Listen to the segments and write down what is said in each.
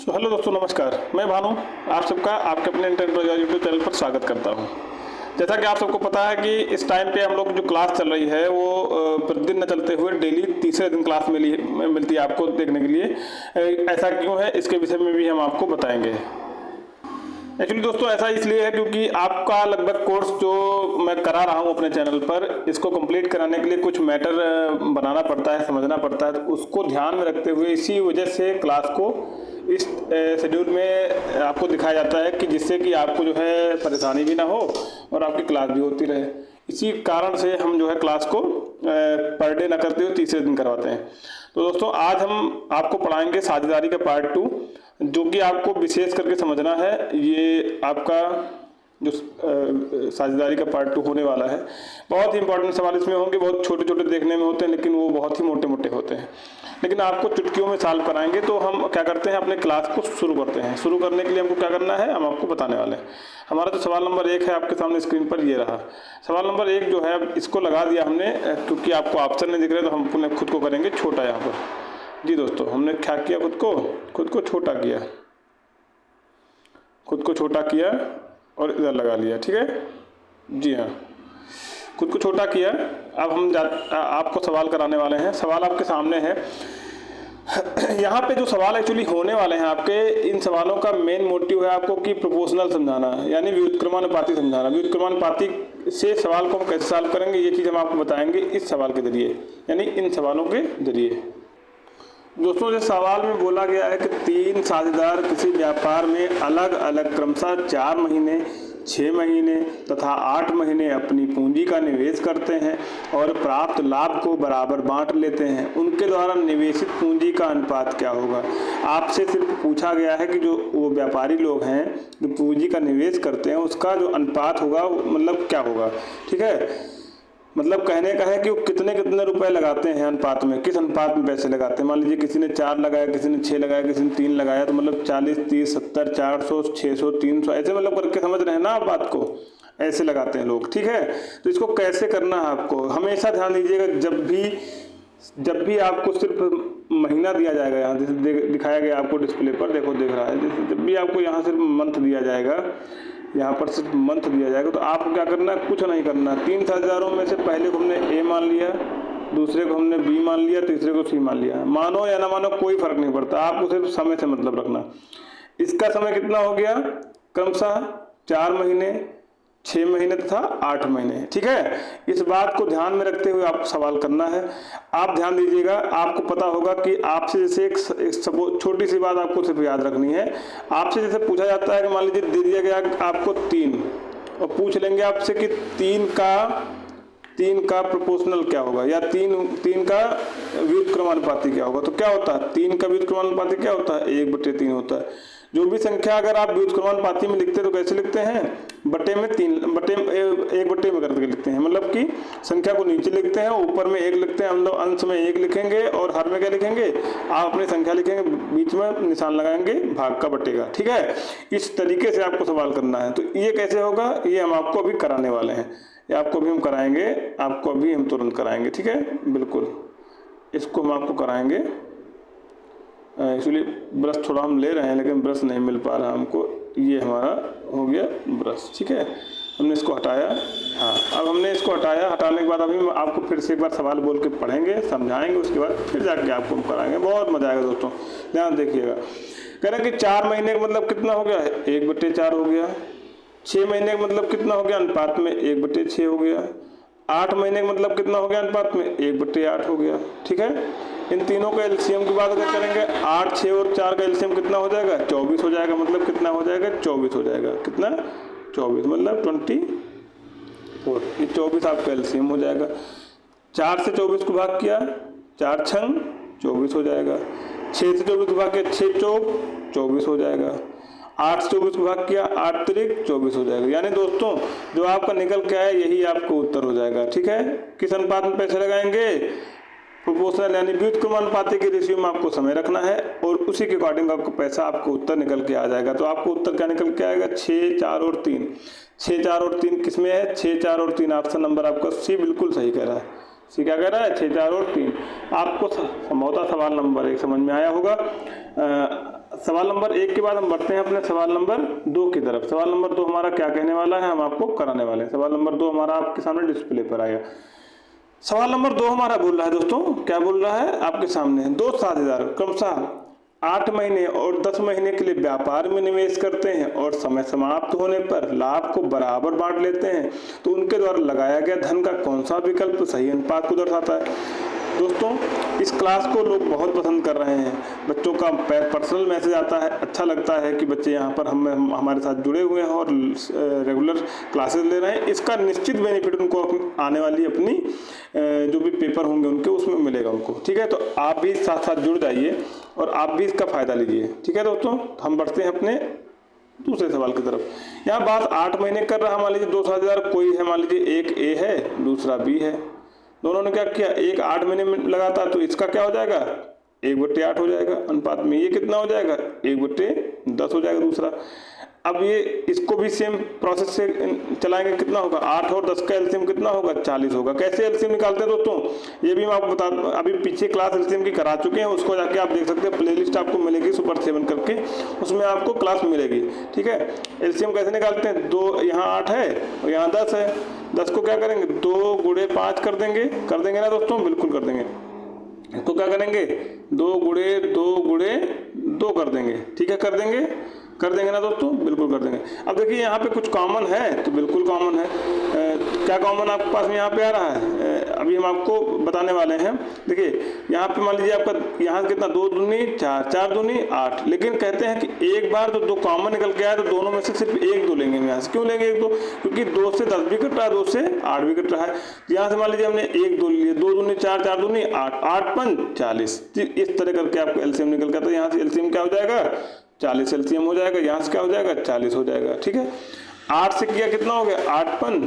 Hello दोस्तों, नमस्कार। मैं भानु आप सबका आपके अपने इंटरनेट यूट्यूब चैनल पर स्वागत करता हूं। जैसा कि आप सबको पता है कि इस टाइम पे हम लोग जो क्लास चल रही है वो प्रतिदिन न चलते हुए डेली तीसरे दिन क्लास मिलती है आपको देखने के लिए। ऐसा क्यों है, इसके विषय में भी हम आपको बताएंगे। एक्चुअली दोस्तों ऐसा इसलिए है क्योंकि आपका लगभग कोर्स जो मैं करा रहा हूँ अपने चैनल पर, इसको कंप्लीट कराने के लिए कुछ मैटर बनाना पड़ता है, समझना पड़ता है। तो उसको ध्यान में रखते हुए इसी वजह से क्लास को इस शेड्यूल में आपको दिखाया जाता है कि जिससे कि आपको जो है परेशानी भी ना हो और आपकी क्लास भी होती रहे। इसी कारण से हम जो है क्लास को पर डे ना करते हुए तीसरे दिन करवाते हैं। तो दोस्तों आज हम आपको पढ़ाएंगे साझेदारी का पार्ट 2, जो कि आपको विशेष करके समझना है। ये आपका जो साझेदारी का पार्ट 2 होने वाला है, बहुत ही इंपॉर्टेंट सवाल इसमें होंगे। बहुत छोटे छोटे देखने में होते हैं लेकिन वो बहुत ही मोटे मोटे होते हैं, लेकिन आपको चुटकियों में सॉल्व कराएंगे। तो हम क्या करते हैं, अपने क्लास को शुरू करते हैं। शुरू करने के लिए हमको क्या करना है, हम आपको बताने वाले हैं। हमारा जो सवाल नंबर 1 है आपके सामने स्क्रीन पर ये रहा। सवाल नंबर 1 जो है इसको लगा दिया हमने, क्योंकि आपको ऑप्शन नहीं दिख रहे तो हम अपने खुद को करेंगे छोटा यहाँ पर। जी दोस्तों, हमने क्या किया, खुद को छोटा किया, खुद को छोटा किया और इधर लगा लिया। ठीक है जी हाँ, खुद को छोटा किया। अब हम आपको सवाल कराने वाले हैं। सवाल आपके सामने है। यहाँ पे जो सवाल एक्चुअली होने वाले हैं आपके, इन सवालों का मेन मोटिव है आपको कि प्रोपोर्शनल समझाना, यानी व्युत्क्रमानुपाती समझाना। व्युत्क्रमानुपाती से सवाल को हम कैसे सॉल्व करेंगे ये चीज़ हम आपको बताएंगे इस सवाल के जरिए, यानी इन सवालों के जरिए। दोस्तों जो सवाल में बोला गया है कि 3 साझेदार किसी व्यापार में अलग अलग क्रमशः 4 महीने, 6 महीने तथा 8 महीने अपनी पूंजी का निवेश करते हैं और प्राप्त लाभ को बराबर बांट लेते हैं। उनके द्वारा निवेशित पूंजी का अनुपात क्या होगा। आपसे सिर्फ पूछा गया है कि जो वो व्यापारी लोग हैं जो पूंजी का निवेश करते हैं उसका जो अनुपात होगा मतलब क्या होगा। ठीक है, मतलब कहने का है कि वो कितने कितने रुपए लगाते हैं अनुपात में, किस अनुपात में पैसे लगाते हैं। मान लीजिए किसी ने 4 लगाया, किसी ने 6 लगाया, किसी ने 3 लगाया, तो मतलब 40, 30, 70, 400, 600, 300 ऐसे मतलब करके समझ रहे हैं ना आप बात को, ऐसे लगाते हैं लोग। ठीक है, तो इसको कैसे करना है आपको हमेशा ध्यान दीजिएगा। जब भी आपको सिर्फ महीना दिया जाएगा, यहाँ जैसे दिखाया गया आपको डिस्प्ले पर, देखो दिख रहा है, जैसे जब भी आपको यहाँ सिर्फ मंथ दिया जाएगा, यहाँ पर सिर्फ मंथ दिया जाएगा, तो आपको क्या करना है, कुछ नहीं करना। 3 साझेदारों में से पहले को हमने ए मान लिया, दूसरे को हमने बी मान लिया, तीसरे को सी मान लिया। मानो या ना मानो कोई फर्क नहीं पड़ता, आपको सिर्फ समय से मतलब रखना। इसका समय कितना हो गया, क्रमशः 4 महीने, 6 महीने तथा 8 महीने। ठीक है, इस बात को ध्यान में रखते हुए आपको सवाल करना है। आप ध्यान दीजिएगा, आपको पता होगा कि आपसे जैसे एक छोटी सी बात आपको सिर्फ याद रखनी है। आपसे जैसे पूछा जाता है कि मान लीजिए दे दिया गया आपको 3 और पूछ लेंगे आपसे कि 3 का प्रोपोर्शनल क्या होगा या 3 का व्युत्क्रमानुपाती क्या होगा। तो क्या होता है, 3 का व्युत्क्रमानुपाती क्या होता है, 1/3 होता है। जो भी संख्या अगर आप व्युत्क्रमानुपाती में लिखते हैं तो कैसे लिखते हैं, बटे में 1/3 में करके लिखते हैं। मतलब कि संख्या को नीचे लिखते हैं, ऊपर में 1 लिखते हैं, हम लोग अंश में 1 लिखेंगे और हर में क्या लिखेंगे, आप अपनी संख्या लिखेंगे, बीच में निशान लगाएंगे भाग का बटेगा। ठीक है, इस तरीके से आपको सवाल करना है। तो ये कैसे होगा, ये हम आपको अभी कराने वाले हैं, ये आपको अभी हम कराएंगे, आपको अभी हम तुरंत कराएंगे। ठीक है, बिल्कुल इसको हम आपको कराएंगे। एक्चुअली ब्रश थोड़ा हम ले रहे हैं लेकिन ब्रश नहीं मिल पा रहा हमको। ये हमारा हो गया ब्रश। ठीक है, हमने इसको हटाया। हाँ, अब हमने इसको हटाया, हटाने के बाद अभी हम आपको फिर से एक बार सवाल बोल के पढ़ेंगे, समझाएंगे, उसके बाद फिर जाके आपको हम कराएंगे। बहुत मजा आएगा दोस्तों, ध्यान देखिएगा। कह रहे हैं कि 4 महीने का मतलब कितना हो गया है, 1/4 हो गया। 6 महीने का मतलब कितना हो गया, अनुपात में 1/6 हो गया। 8 महीने का मतलब कितना हो गया, अनुपात में 1/8 हो गया। ठीक है, इन तीनों का एलसीएम की बात अगर करेंगे, 8, 6 और 4 का एलसीएम कितना हो जाएगा, 24 हो जाएगा। मतलब कितना हो जाएगा, 24 हो जाएगा। कितना, 24 मतलब 24। ये 24 आपका एलसीएम हो जाएगा। 4 से 24 को भाग किया, 4 छंग 24 हो जाएगा। 6 से 24 को भाग किया, 6 चौक 24 हो जाएगा। 8 से 24 को भाग किया, 8 तिरिक 24 हो जाएगा। यानी दोस्तों जो आपका निकल के आया यही आपका उत्तर हो जाएगा। ठीक है, किस अनुपात में पैसे लगाएंगे, प्रोपोर्शनल यानी व्युत्क्रमानुपाती के रेशियो में आपको समय रखना है और उसी के अकॉर्डिंग आपको पैसा, आपको उत्तर निकल के आ जाएगा। तो आपको उत्तर क्या निकल के आएगा, 6, 4 और 3। 6, 4 और 3 किसमें है, 6, 4 और 3 ऑप्शन नंबर आपका सी बिल्कुल सही कह रहा है। सी क्या कह रहा है, 6, 4 और 3। आपको संभवतः सवाल नंबर 1 समझ में आया होगा। सवाल नंबर 1 के बाद हम बढ़ते हैं अपने सवाल नंबर 2 की तरफ। सवाल नंबर 2 हमारा क्या कहने वाला है, हम आपको कराने वाले हैं। सवाल नंबर 2 हमारा आपके सामने डिस्प्ले पर आएगा। सवाल नंबर 2 हमारा बोल रहा है दोस्तों, क्या बोल रहा है आपके सामने, दो साझेदार क्रमशः 8 महीने और 10 महीने के लिए व्यापार में निवेश करते हैं और समय समाप्त होने पर लाभ को बराबर बांट लेते हैं, तो उनके द्वारा लगाया गया धन का कौन सा विकल्प सही अनुपात को दर्शाता है। दोस्तों, इस क्लास को लोग बहुत पसंद कर रहे हैं, बच्चों का पर्सनल मैसेज आता है, अच्छा लगता है कि बच्चे यहाँ पर हमारे साथ जुड़े हुए हैं और रेगुलर क्लासेस ले रहे हैं। इसका निश्चित बेनिफिट उनको आने वाली अपनी जो भी पेपर होंगे उनके उसमें मिलेगा उनको, ठीक है। तो आप भी साथ साथ जुड़ जाइए और आप भी इसका फ़ायदा लीजिए, ठीक है दोस्तों। हम बढ़ते हैं अपने दूसरे सवाल की तरफ। यहाँ बात 8 महीने कर रहा है, मान लीजिए 2 साझेदार कोई है, मान लीजिए एक ए है दूसरा बी है, दोनों ने क्या किया, एक 8 महीने में लगाता, तो इसका क्या हो जाएगा 1/8 हो जाएगा अनुपात में। ये कितना हो जाएगा 1/10 हो जाएगा दूसरा। अब ये इसको भी सेम प्रोसेस से चलाएंगे, कितना होगा 8 और 10 का एलसीएम कितना होगा 40 होगा। कैसे एलसीएम निकालते हैं दोस्तों, ये भी मैं आपको बता, अभी पीछे क्लास एलसीएम की करा चुके हैं, उसको जाके आप देख सकते हैं, प्लेलिस्ट आपको मिलेगी सुपर 7 करके, उसमें आपको क्लास मिलेगी, ठीक है। एलसीएम कैसे निकालते हैं, 2 यहाँ 8 है और यहाँ 10 है, 10 को क्या करेंगे 2 गुणे 5 कर देंगे ना दोस्तों, बिल्कुल कर देंगे। इसको क्या करेंगे 2 गुणे 2 कर देंगे, ठीक है, कर देंगे ना दोस्तों, बिल्कुल कर देंगे। अब देखिए यहाँ पे कुछ कॉमन है, तो बिल्कुल कॉमन है। क्या कॉमन आपके पास में यहाँ पे आ रहा है, अभी हम आपको बताने वाले हैं। देखिए यहाँ पे मान लीजिए आपका यहाँ कितना 2 दूनी 4, 4 दूनी 8, लेकिन कहते हैं कि एक बार तो 2 कॉमन निकल के आया, तो दोनों में से सिर्फ 1-2 लेंगे। यहाँ से क्यों लेंगे 1-2, क्योंकि 2 से 10 भी कट रहा है, 2 से 8 भी कट रहा है। यहाँ से मान लीजिए हमने 1-2 लिए, 2 दूनी 4, 4 दूनी 8, 8 5 40, इस तरह करके आपको एलसीएम निकल गया। तो यहाँ से एलसीएम क्या हो जाएगा 40 एलसीएम हो जाएगा, यहाँ से क्या हो जाएगा 40 हो जाएगा, ठीक है। 8 से किया कितना हो गया 8 5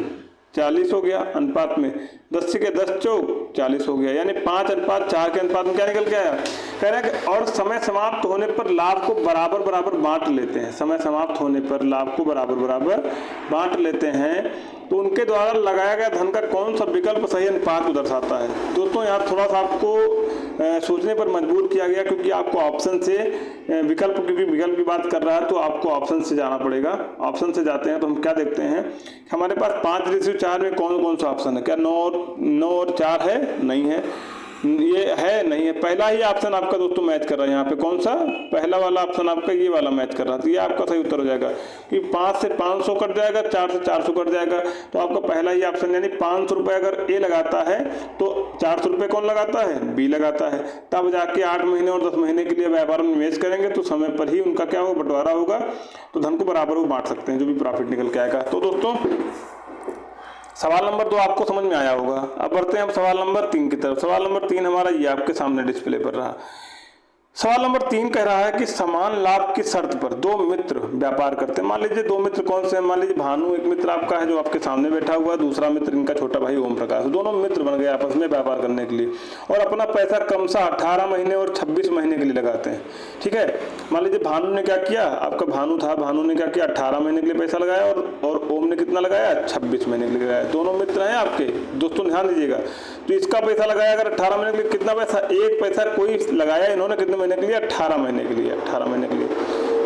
40 हो गया अनुपात में, 10 से किया 10 चौक 40 हो गया, यानी 5:4 के अनुपात में क्या निकल के आया, कह रहा है कि और समय समाप्त होने पर लाभ को बराबर बराबर बांट लेते हैं। समय समाप्त होने पर लाभ को बराबर बराबर बांट लेते हैं, तो उनके द्वारा लगाया गया धन का कौन सा विकल्प सही अनुपात को दर्शाता है। दोस्तों यहाँ थोड़ा सा आपको सोचने पर मजबूर किया गया, क्योंकि आपको ऑप्शन से क्योंकि विकल्प की बात कर रहा है, तो आपको ऑप्शन से जाना पड़ेगा। ऑप्शन से जाते हैं तो हम क्या देखते हैं, हमारे पास 5:4 में कौन कौन सा ऑप्शन है, क्या 9 और 4 है, नहीं है, ये है नहीं है। पहला ही ऑप्शन आपका दोस्तों मैच कर रहा है, यहाँ पे कौन सा पहला वाला ऑप्शन आपका ये वाला मैच कर रहा है, तो ये आपका सही उत्तर हो जाएगा। कि 5 से 500 कट जाएगा, 4 से 400 कट जाएगा, तो आपका पहला ही ऑप्शन, यानी 500 रुपये अगर ए लगाता है तो 400 रुपये कौन लगाता है, बी लगाता है। तब जाके 8 महीने और 10 महीने के लिए व्यापार में निवेश करेंगे, तो समय पर ही उनका क्या होगा बंटवारा होगा, तो धन को बराबर वो बांट सकते हैं, जो भी प्रॉफिट निकल के आएगा। तो दोस्तों सवाल नंबर 2 आपको समझ में आया होगा। अब बढ़ते हैं हम सवाल नंबर 3 की तरफ। सवाल नंबर 3 हमारा ये आपके सामने डिस्प्ले पर रहा। सवाल नंबर 3 कह रहा है कि समान लाभ की शर्त पर 2 मित्र व्यापार करते हैं। मान लीजिए 2 मित्र कौन से हैं, मान लीजिए भानु एक मित्र आपका है जो आपके सामने बैठा हुआ है, दूसरा मित्र इनका छोटा भाई ओम प्रकाश, दोनों मित्र बन गए आपस में व्यापार करने के लिए, और अपना पैसा क्रमशः 18 महीने और 26 महीने के लिए लगाते हैं, ठीक है। मान लीजिए भानु ने क्या किया, आपका भानु था, भानु ने क्या किया 18 महीने के लिए पैसा लगाया, और ओम ने कितना लगाया 26 महीने के लिए लगाया। दोनों मित्र हैं आपके दोस्तों, ध्यान दीजिएगा। तो इसका पैसा लगाया अगर 18 महीने के लिए, कितना पैसा, एक पैसा कोई लगाया इन्होंने कितने महीने के लिए, 18 महीने के लिए। 18 महीने के लिए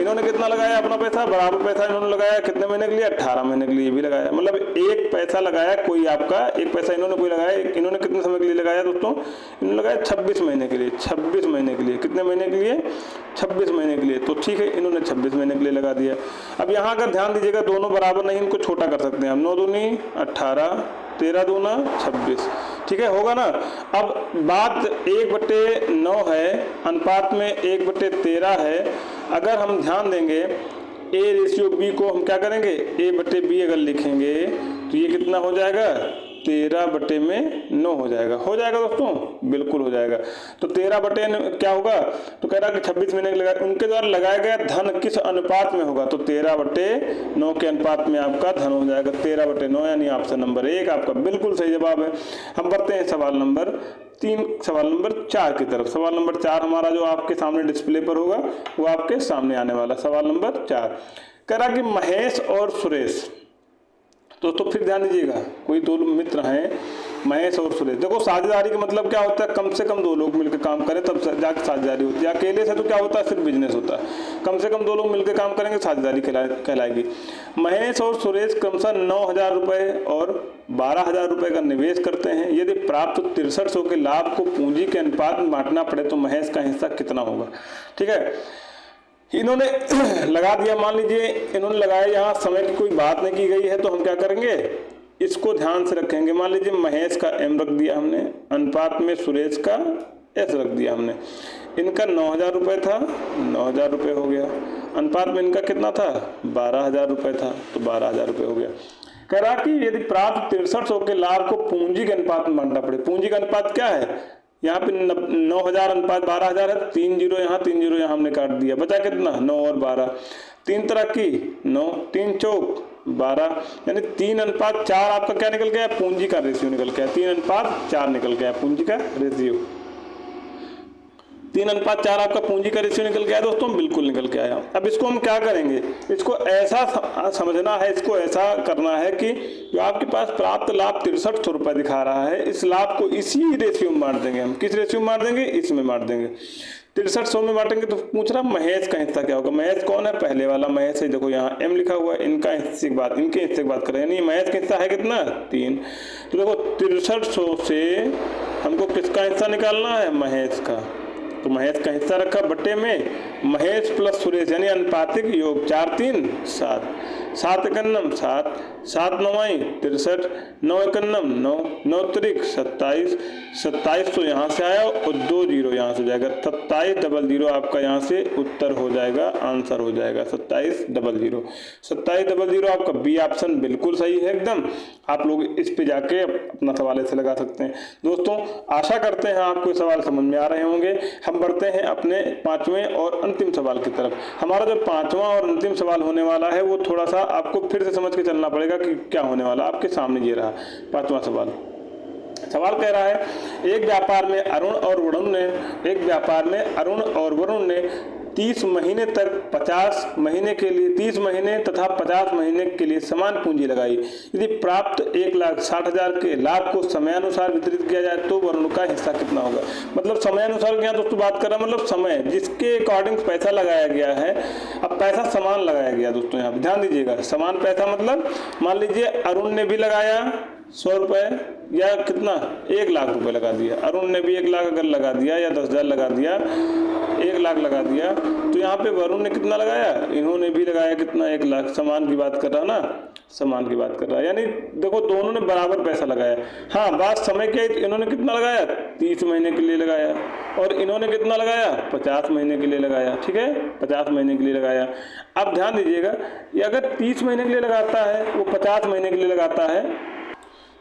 इन्होंने कितना लगाया अपना पैसा, बराबर पैसा इन्होंने लगाया कितने महीने के लिए, 18 महीने के लिए भी लगाया। मतलब एक पैसा लगाया कोई आपका, एक पैसा इन्होंने कोई लगाया, इन्होंने कितने समय के लिए लगाया दोस्तों, इन्होंने लगाया 26 महीने के लिए। 26 महीने के लिए, कितने महीने के लिए, 26 महीने के लिए। तो ठीक है, इन्होंने 26 महीने के लिए लगा दिया। अब यहाँ अगर ध्यान दीजिएगा, दोनों बराबर नहीं, इनको छोटा कर सकते हैं हम। 9 दूनी 18, 13 दूना 26, ठीक है, होगा ना। अब बात 1/9 है, अनुपात में 1/13 है। अगर हम ध्यान देंगे A/B को हम क्या करेंगे, A/B अगर लिखेंगे तो ये कितना हो जाएगा 13/9 हो जाएगा दोस्तों, बिल्कुल हो जाएगा। तो 13/9 क्या होगा, तो कह रहा कि 26 महीने लगा, उनके द्वारा लगाया गया धन किस अनुपात में होगा, तो 13/9 के अनुपात में आपका धन हो जाएगा 13/9, यानी ऑप्शन नंबर 1 आपका बिल्कुल सही जवाब है। हम बढ़ते हैं सवाल नंबर 4 की तरफ। सवाल नंबर 4 हमारा जो आपके सामने डिस्प्ले पर होगा वो आपके सामने आने वाला। सवाल नंबर 4 कह रहा कि महेश और सुरेश, दोस्तों फिर ध्यान दीजिएगा, कोई 2 मित्र हैं महेश और सुरेश। देखो साझेदारी का मतलब क्या होता है, कम से कम 2 लोग मिलकर काम करें तब जाके साझेदारी होती है। अकेले से तो क्या होता है, सिर्फ बिजनेस होता है। कम से कम 2 लोग मिलकर काम करेंगे, साझेदारी कहलाएगी। महेश और सुरेश क्रमशः 9,000 रुपये और 12,000 रुपये का निवेश करते हैं। यदि प्राप्त 6300 के लाभ को पूंजी के अनुपात में बांटना पड़े तो महेश का हिस्सा कितना होगा। ठीक है, इन्होंने लगा दिया, मान लीजिए इन्होंने लगाया, यहाँ समय की कोई बात नहीं की गई है, तो हम क्या करेंगे, इसको ध्यान से रखेंगे। मान लीजिए महेश का M रख दिया हमने, अनुपात में सुरेश का S रख दिया हमने। इनका 9,000 रुपये था, 9,000 रुपये हो गया। अनुपात में इनका कितना था, 12,000 रुपये था, तो 12,000 रुपये हो गया। कह रहा कि यदि प्राप्त 6300 के लाभ को पूंजी के अनुपात में बांटना पड़े। पूंजी का अनुपात क्या है, यहाँ पे 9,000 अनुपात 12,000 है, 3 जीरो यहाँ 3 जीरो यहाँ हमने काट दिया, बचा कितना, 9 और 12, 3 तरह की 9, 3 चौक 12, यानी 3:4 आपका क्या निकल गया, पूंजी का रेशियो निकल गया। 3:4 निकल गया पूंजी का रेशियो। 3:4 आपका पूंजी का रेशियो निकल गया दोस्तों, बिल्कुल निकल के आया। अब इसको हम क्या करेंगे, इसको ऐसा समझना है, इसको ऐसा करना है कि जो आपके पास प्राप्त लाभ 6300 रुपये दिखा रहा है, इस लाभ को इसी रेशियो में बांट देंगे हम। किस रेशियो में बांट देंगे, इसमें बांट देंगे। 6300 में बांटेंगे तो पूछ रहा महेश का हिस्सा क्या होगा। महेश कौन है, पहले वाला महेश है, देखो यहाँ M लिखा हुआ है। इनका हिस्से की बात, इनके हिस्से की बात करें, यानी महेश का हिस्सा है कितना, 3। तो देखो 6300 से हमको किसका हिस्सा निकालना है, महेश का। तो महेश का हिस्सा रखा बट्टे में, महेश प्लस सुरेश यानी अनुपातिक योग, 4 3 7, 7 एकन्नम 7, 7 9 63, 9 एकन्नम 9, 9 त्रिक 27, 27 तो यहाँ से आया और 2 जीरो यहाँ से जाएगा, 2700 आपका यहाँ से उत्तर हो जाएगा, आंसर हो जाएगा 2700। 2700 आपका बी ऑप्शन बिल्कुल सही है एकदम। आप लोग इस पे जाके अपना सवाल ऐसे लगा सकते हैं। दोस्तों आशा करते हैं आपको सवाल समझ में आ रहे होंगे। हम बढ़ते हैं अपने 5वें और अंतिम सवाल की तरफ। हमारा जो 5वां और अंतिम सवाल होने वाला है वो थोड़ा सा आपको फिर से समझ के चलना पड़ेगा कि क्या होने वाला। आपके सामने ये रहा 5वां सवाल। सवाल कह रहा है, एक व्यापार में अरुण और वरुण ने 30 महीने तक 50 महीने के लिए 30 महीने तथा 50 महीने के लिए समान पूंजी लगाई। यदि प्राप्त 1,60,000 के लाभ को समयानुसार वितरित किया जाए तो वरुण का हिस्सा कितना होगा। मतलब समयानुसार क्या दोस्तों बात कर रहा है, मतलब समय जिसके अकॉर्डिंग पैसा लगाया गया है। अब पैसा समान लगाया गया दोस्तों, यहाँ ध्यान दीजिएगा। समान पैसा मतलब मान लीजिए अरुण ने भी लगाया 100 रुपये या कितना 1 लाख रुपए लगा दिया। अरुण ने भी 1 लाख अगर लगा दिया या 10,000 लगा दिया, 1 लाख लगा दिया, तो यहाँ पे वरुण ने कितना लगाया, इन्होंने भी लगाया कितना 1 लाख। समान की बात कर रहा ना, समान की बात कर रहा है, यानी देखो दोनों ने बराबर पैसा लगाया। हाँ बात समय की, इन्होंने कितना लगाया 30 महीने के लिए लगाया और इन्होंने कितना लगाया 50 महीने के लिए लगाया। ठीक है, 50 महीने के लिए लगाया। अब ध्यान दीजिएगा, ये अगर 30 महीने के लिए लगाता है, वो 50 महीने के लिए लगाता है,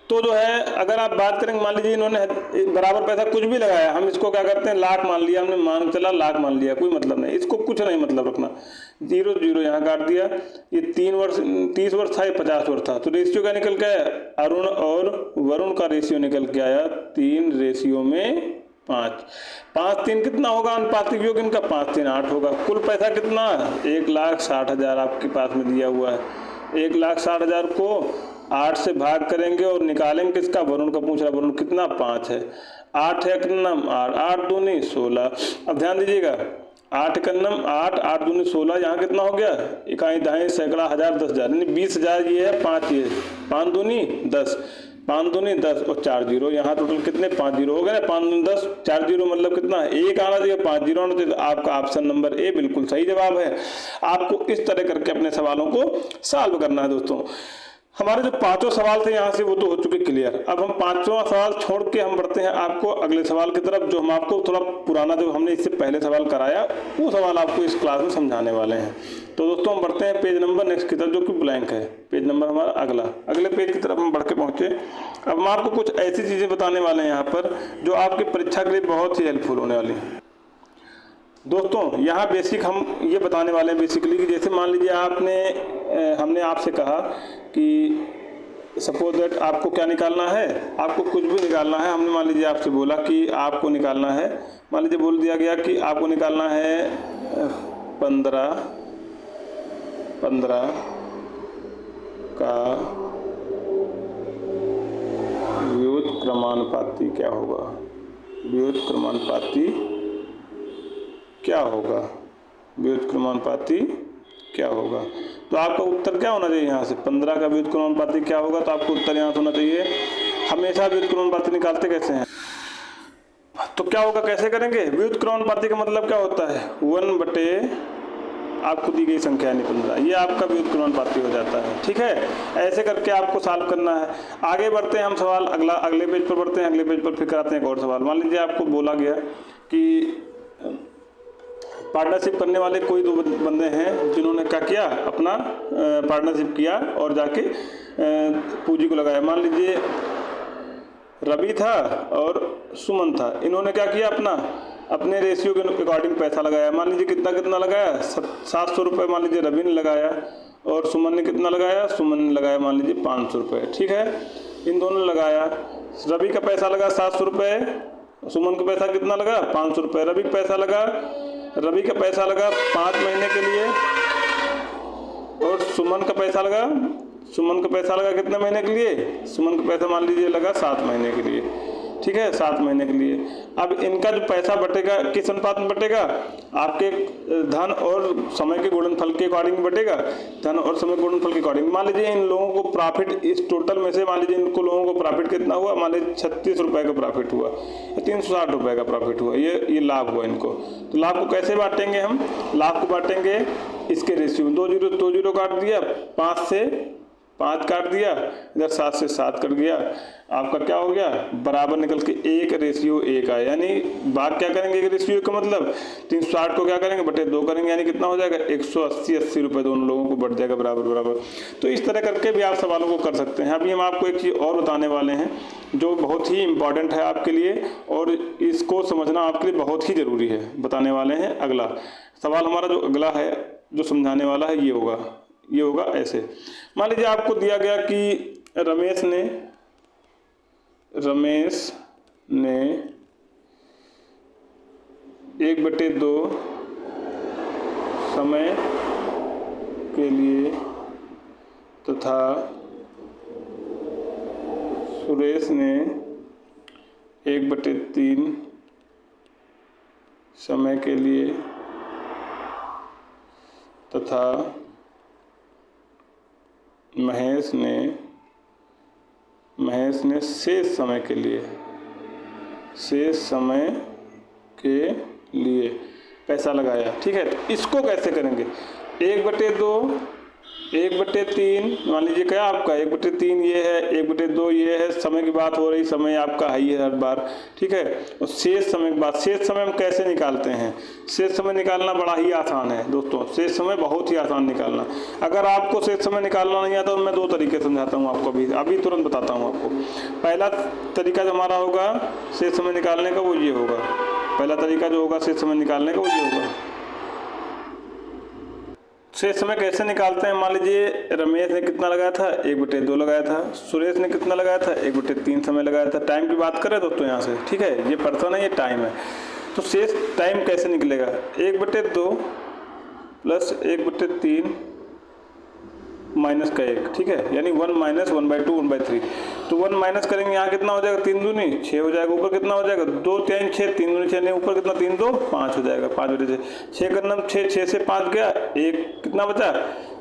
तो जो है अगर आप बात करेंगे, मान लीजिए इन्होंने बराबर पैसा कुछ भी लगाया, हम इसको क्या करते हैं लाख मान लिया, हमने मान चला लाख मान लिया, कोई मतलब नहीं, इसको कुछ नहीं मतलब रखना। 0 0 यहाँ काट दिया। ये 30 वर्ष था, ये 50 वर्ष था, तो रेशियो क्या निकल के आया, अरुण और वरुण का रेशियो निकल के आया 3 रेशियो में 5। 5 3 कितना होगा, अनुपातिक योग इनका 5 3 8 होगा। कुल पैसा कितना 1,60,000 आपके पास में दिया हुआ है। 1,60,000 को 8 से भाग करेंगे और निकालेंगे किसका, वरुण का पूछ रहा, वरुण कितना 5 है, 8 है कितनम 8, 8 दूनी 16। अब ध्यान दीजिएगा 8 कन्नम 8, 8 दूनी 16, यहाँ कितना हो गया, इकाई दहाई सैकड़ा हज़ार 10,000, यानी 20,000 ये है, 5 ये, 5 दूनी 10, 5 दूनी 10 और 4 जीरो, यहाँ टोटल कितने 5 जीरो हो गए ना, 5 दूनी 10, 4 जीरो मतलब कितना 1 आना चाहिए, 5 जीरो आना चाहिए। आपका ऑप्शन नंबर ए बिल्कुल सही जवाब है। आपको इस तरह करके अपने सवालों को सॉल्व करना है दोस्तों। हमारे जो 5 सवाल थे यहाँ से वो तो हो चुके क्लियर। अब हम 5वां सवाल छोड़ के हम बढ़ते हैं आपको अगले सवाल की तरफ, जो हम आपको थोड़ा पुराना जो हमने इससे पहले सवाल कराया वो सवाल आपको इस क्लास में समझाने वाले हैं। तो दोस्तों हम बढ़ते हैं पेज नंबर नेक्स्ट की तरफ, जो कि ब्लैंक है। पेज नंबर हमारा अगले पेज की तरफ हम बढ़ के पहुँचे। अब हम आपको कुछ ऐसी चीज़ें बताने वाले हैं यहाँ पर जो आपकी परीक्षा के लिए बहुत ही हेल्पफुल होने वाली हैं। दोस्तों यहाँ बेसिक हम ये बताने वाले हैं बेसिकली कि जैसे मान लीजिए हमने आपसे कहा कि सपोज दैट आपको क्या निकालना है, आपको कुछ भी निकालना है। हमने मान लीजिए आपसे बोला कि आपको निकालना है, मान लीजिए बोल दिया गया कि आपको निकालना है 15 का व्युत्क्रमानुपाती क्या होगा, व्युत्क्रमानुपाती क्या होगा, व्युत्क्रमानुपाती क्या होगा। तो आपका उत्तर क्या होना चाहिए यहाँ से, 15 का व्युत्क्रमानुपाती क्या होगा। तो आपको उत्तर यहाँ से होना चाहिए। हमेशा व्युत्क्रमानुपाती निकालते कैसे हैं, तो क्या होगा, कैसे करेंगे। व्युत्क्रमानुपाती का मतलब क्या होता है, 1 बटे आपको दी गई संख्या यानी 15, ये आपका व्युत्क्रमानुपाती हो जाता है। ठीक है, ऐसे करके आपको सॉल्व करना है। आगे बढ़ते हैं हम सवाल अगले पेज पर बढ़ते हैं। अगले पेज पर फिर कराते हैं एक और सवाल। मान लीजिए आपको बोला गया कि पार्टनरशिप करने वाले कोई 2 बंदे हैं जिन्होंने क्या किया, अपना पार्टनरशिप किया और जाके पूंजी को लगाया। मान लीजिए रवि था और सुमन था, इन्होंने क्या किया, अपने रेशियो के अकॉर्डिंग पैसा लगाया। मान लीजिए कितना लगाया, 700 रुपये मान लीजिए रवि ने लगाया और सुमन ने कितना लगाया, सुमन ने लगाया मान लीजिए 500 रुपये। ठीक है, इन दोनों ने लगाया। रवि का पैसा लगा 700 रुपये, सुमन का पैसा कितना लगा 500 रुपये। रवि का पैसा लगा 5 महीने के लिए और सुमन का पैसा लगा कितने महीने के लिए, सुमन का पैसा मान लीजिए लगा 7 महीने के लिए। ठीक है, 7 महीने के लिए। अब इनका जो पैसा बटेगा किस अनुपात में बटेगा, आपके धन और समय के गुणनफल के अकॉर्डिंग बटेगा, धन और समय के गुणनफल के अकॉर्डिंग। मान लीजिए इन लोगों को प्रॉफिट, इस टोटल में से मान लीजिए इनको लोगों को प्रॉफिट कितना हुआ, मान लीजिए 36 रुपये का प्रॉफिट हुआ, 360 रुपये का प्रॉफिट हुआ, ये लाभ हुआ इनको। तो लाभ को कैसे बांटेंगे हम, लाभ को बांटेंगे इसके रेशियो में। 2 जीरो काट दिया, 5 से 5 काट दिया, इधर 7 से 7 कट गया, आपका क्या हो गया, बराबर निकल के 1:1 आया। यानी भाग क्या करेंगे, 1:1 का मतलब 360 को क्या करेंगे, बटे 2 करेंगे, यानी कितना हो जाएगा 180 रुपये दोनों लोगों को बढ़ जाएगा बराबर। तो इस तरह करके भी आप सवालों को कर सकते हैं। अभी हम आपको एक चीज़ और बताने वाले हैं जो बहुत ही इम्पॉर्टेंट है आपके लिए और इसको समझना आपके लिए बहुत ही ज़रूरी है। बताने वाले हैं अगला सवाल हमारा, जो अगला है जो समझाने वाला है ये होगा ऐसे। मान लीजिए आपको दिया गया कि रमेश ने 1/2 समय के लिए तथा सुरेश ने 1/3 समय के लिए तथा महेश ने शेष समय के लिए पैसा लगाया। ठीक है, तो इसको कैसे करेंगे, 1/3 मान लीजिए क्या आपका 1/3 ये है, 1/2 ये है, समय की बात हो रही, समय आपका हाई है हर बार। ठीक है, और शेष समय की बात, शेष समय हम कैसे निकालते हैं, शेष समय निकालना बड़ा ही आसान है दोस्तों, शेष समय बहुत ही आसान निकालना। अगर आपको शेष समय निकालना नहीं आता तो मैं 2 तरीके समझाता हूँ आपको, अभी तुरंत बताता हूँ आपको। पहला तरीका जो हमारा होगा शेष समय निकालने का वो ये होगा, पहला तरीका जो होगा शेष समय निकालने का वो ये होगा। शेष समय कैसे निकालते हैं, मान लीजिए रमेश ने कितना लगाया था, 1/2 लगाया था, सुरेश ने कितना लगाया था, 1/3 समय लगाया था। टाइम की बात करें दोस्तों यहाँ से, ठीक है, ये पर्सन है, ये टाइम है। तो शेष टाइम कैसे निकलेगा, 1/2 प्लस 1/3 माइनस का 1, ठीक है, यानी 1 माइनस 1/2 1/3। तो 1 माइनस करेंगे, यहाँ कितना हो जाएगा, 3 दूनी 6 हो जाएगा, ऊपर कितना हो जाएगा 2 3 6, 3 दूनी 6, नहीं ऊपर कितना 3 2 5 हो जाएगा, 5/6 6 करना 6 से 5 गया 1, कितना बचा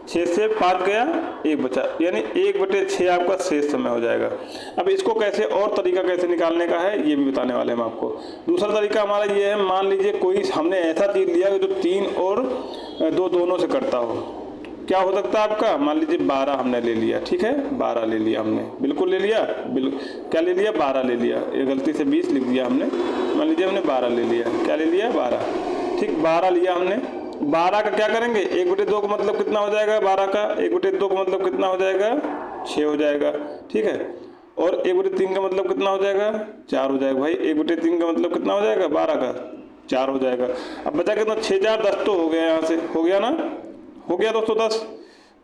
6 से 5 गया 1 बचा, यानी 1/6 आपका शेष समय हो जाएगा। अब इसको कैसे और तरीका कैसे निकालने का है ये भी बताने वाले हम आपको। दूसरा तरीका हमारा ये है, मान लीजिए कोई हमने ऐसा चीज़ लिया जो 3 और 2 दोनों से करता हो, क्या हो सकता है आपका, मान लीजिए 12 हमने ले लिया, ठीक है, 12 ले लिया हमने, बिल्कुल ले लिया, क्या ले लिया 12 ले लिया, ये गलती से 20 लिख दिया हमने, मान लीजिए हमने 12 ले लिया, क्या ले लिया 12, ठीक, 12 लिया हमने। 12 का क्या करेंगे, 1/2 का मतलब कितना हो जाएगा, 12 का 1/2 का मतलब कितना हो जाएगा 6 हो जाएगा, ठीक है, और 1/3 का मतलब कितना हो जाएगा 4 हो जाएगा। भाई 1/3 का मतलब कितना हो जाएगा, 12 का 4 हो जाएगा। अब बचा कितना, 6 4 10 तो हो गया, यहाँ से हो गया ना, हो गया दोस्तों 10,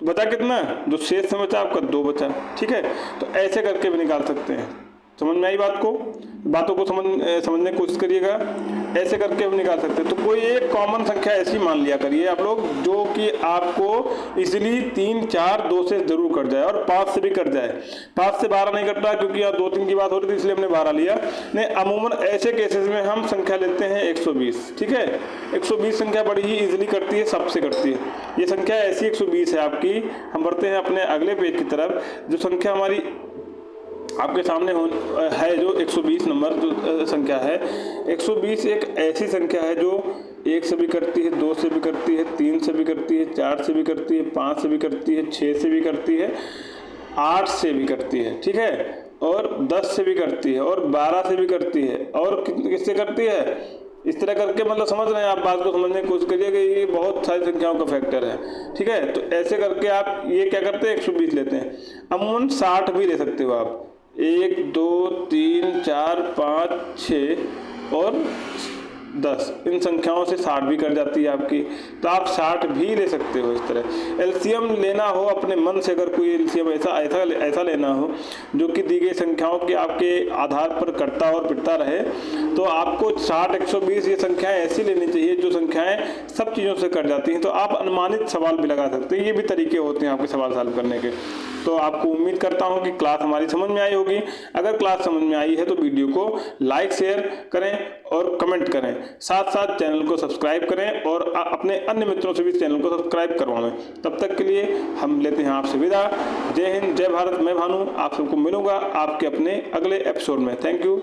तो बचा कितना, जो शेष समय बचा आपका 2 बचा, ठीक है। तो ऐसे करके भी निकाल सकते हैं, समझ में आई बातों को समझने की कोशिश करिएगा। ऐसे करके हम निकाल सकते हैं। तो कोई एक कॉमन संख्या ऐसी मान लिया करिए आप लोग जो कि आपको इजीली 3, 4, 2 से जरूर कट जाए और 5 से भी कट जाए। 5 से 12 नहीं कटता क्योंकि यहाँ 2, 3 की बात हो रही थी इसलिए हमने 12 लिया। नहीं, अमूमन ऐसे केसेस में हम संख्या लेते हैं 120। ठीक है, 120 संख्या बड़ी ही इजीली कटती है, सबसे कटती है। ये संख्या ऐसी 120 है आपकी। हम बढ़ते हैं अपने अगले पेज की तरफ। जो संख्या हमारी आपके सामने है, जो 120 नंबर जो संख्या है, 120 एक ऐसी संख्या है जो 1 से भी करती है, 2 से भी करती है, 3 से भी करती है, 4 से भी करती है, 5 से भी करती है, 6 से भी करती है, 8 से भी करती है, ठीक है, और 10 से भी करती है, और 12 से भी करती है, और किससे करती है। इस तरह करके मतलब समझ रहे हैं आप, बात को समझने की कोशिश करिए कि ये बहुत सारी संख्याओं का फैक्टर है। ठीक है, तो ऐसे करके आप ये क्या करते हैं, 120 लेते हैं। अमूमन 60 भी ले सकते हो आप, 1, 2, 3, 4, 5, 6 और 10, इन संख्याओं से 60 भी कट जाती है आपकी। तो आप 60 भी ले सकते हो। इस तरह एलसीएम लेना हो अपने मन से, अगर कोई एलसीएम ऐसा लेना हो जो कि दी गई संख्याओं के आपके आधार पर कटता और पिटता रहे, तो आपको 60, 120 ये संख्याएं ऐसी लेनी चाहिए जो संख्याएं सब चीज़ों से कट जाती हैं। तो आप अनुमानित सवाल भी लगा सकते हैं, ये भी तरीके होते हैं आपके सवाल सॉल्व करने के। तो आपको उम्मीद करता हूं कि क्लास हमारी समझ में आई होगी। अगर क्लास समझ में आई है तो वीडियो को लाइक, शेयर करें और कमेंट करें। साथ साथ चैनल को सब्सक्राइब करें और अपने अन्य मित्रों से भी चैनल को सब्सक्राइब करवाएं। तब तक के लिए हम लेते हैं आपसे विदा। जय हिंद, जय भारत। मैं भानु आप सबको मिलूंगा आपके अपने अगले एपिसोड में। Thank you.